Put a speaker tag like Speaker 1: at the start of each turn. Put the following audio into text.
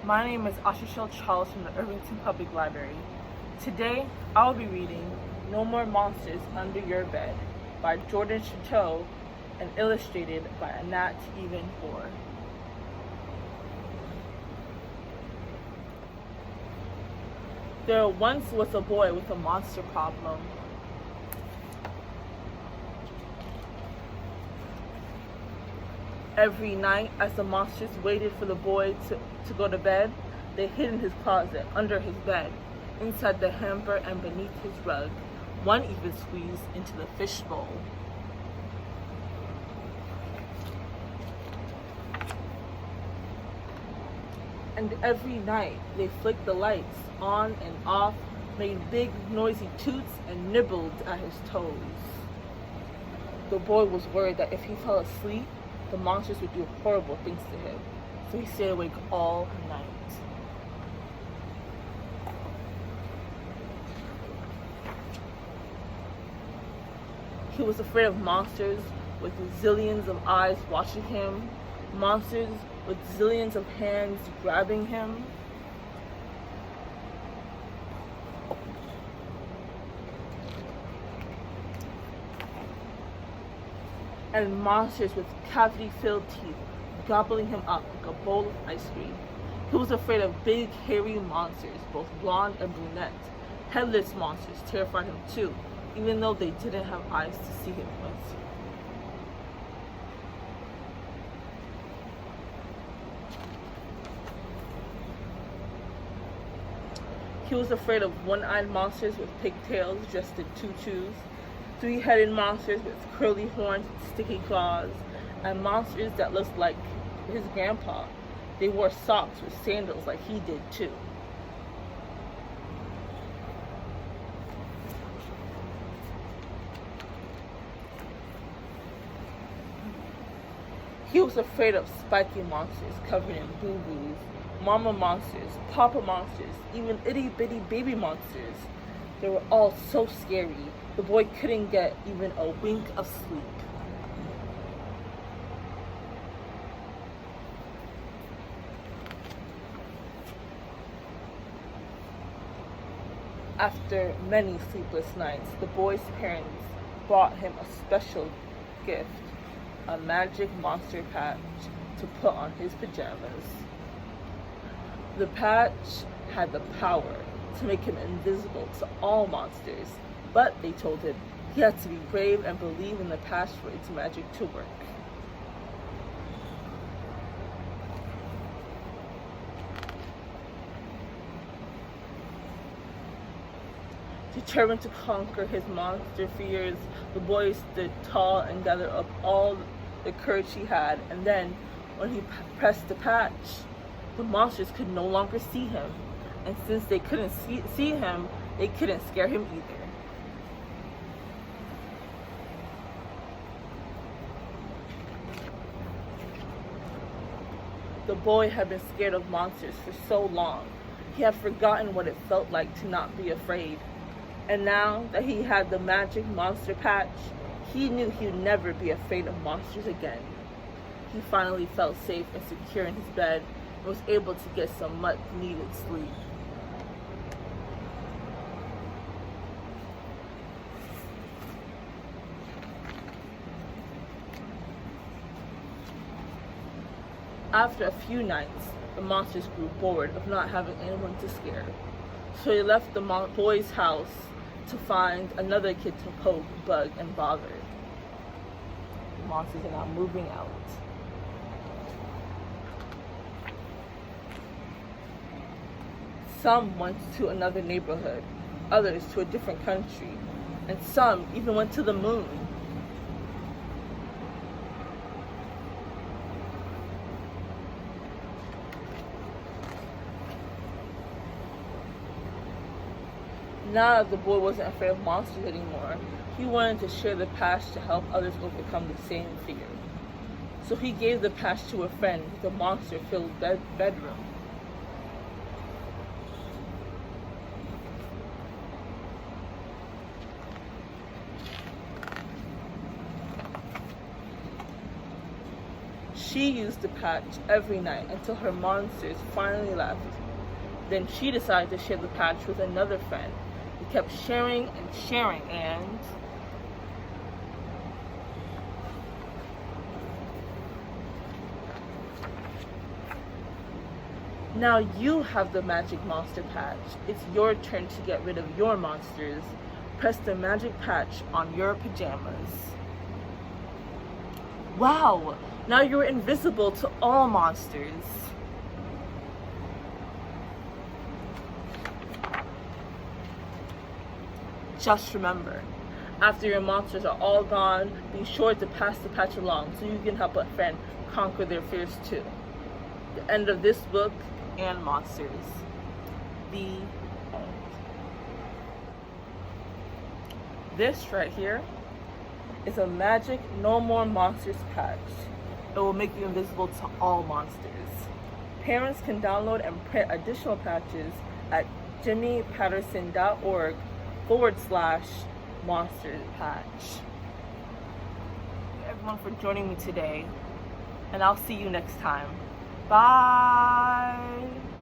Speaker 1: My name is Acharchelle Charles from the Irvington Public Library. Today, I'll be reading No More Monsters Under Your Bed by Jordon Chouteau and illustrated by Anat Even Or. There once was a boy with a monster problem. Every night, as the monsters waited for the boy to go to bed, they hid in his closet, under his bed, inside the hamper, and beneath his rug. One even squeezed into the fishbowl. And every night, they flicked the lights on and off, made big noisy toots, and nibbled at his toes. The boy was worried that if he fell asleep, the monsters would do horrible things to him, so he stayed awake all night. He was afraid of monsters with zillions of eyes watching him, monsters with zillions of hands grabbing him, and monsters with cavity-filled teeth gobbling him up like a bowl of ice cream. He was afraid of big, hairy monsters, both blonde and brunette. Headless monsters terrified him too, even though they didn't have eyes to see him with. He was afraid of one-eyed monsters with pigtails dressed in tutus, three-headed monsters with curly horns and sticky claws, and monsters that looked like his grandpa. They wore socks with sandals like he did too. He was afraid of spiky monsters covered in boo-boos, mama monsters, papa monsters, even itty-bitty baby monsters. They were all so scary, the boy couldn't get even a wink of sleep. After many sleepless nights, the boy's parents bought him a special gift, a magic monster patch to put on his pajamas. The patch had the power to make him invisible to all monsters, but they told him he had to be brave and believe in the patch for its magic to work. Determined to conquer his monster fears, the boy stood tall and gathered up all the courage he had, and then, when he pressed the patch, the monsters could no longer see him, and since they couldn't see him, they couldn't scare him either. The boy had been scared of monsters for so long, he had forgotten what it felt like to not be afraid. And now that he had the magic monster patch, he knew he would never be afraid of monsters again. He finally felt safe and secure in his bed and was able to get some much-needed sleep. After a few nights, the monsters grew bored of not having anyone to scare. So they left the boy's house to find another kid to poke, bug, and bother. The monsters are now moving out. Some went to another neighborhood, others to a different country, and some even went to the moon. Now that the boy wasn't afraid of monsters anymore, he wanted to share the patch to help others overcome the same fear. So he gave the patch to a friend with a monster-filled bedroom. She used the patch every night until her monsters finally left. Then she decided to share the patch with another friend. They kept sharing and sharing, and now you have the magic monster patch. It's your turn to get rid of your monsters. Press the magic patch on your pajamas. Wow! Now you're invisible to all monsters. Just remember, after your monsters are all gone, be sure to pass the patch along so you can help a friend conquer their fears too. The end of this book and monsters. The end. This right here is a magic no more monsters patch. It will make you invisible to all monsters. Parents can download and print additional patches at jimmypatterson.org/monster patch. Thank you everyone for joining me today, and I'll see you next time. Bye!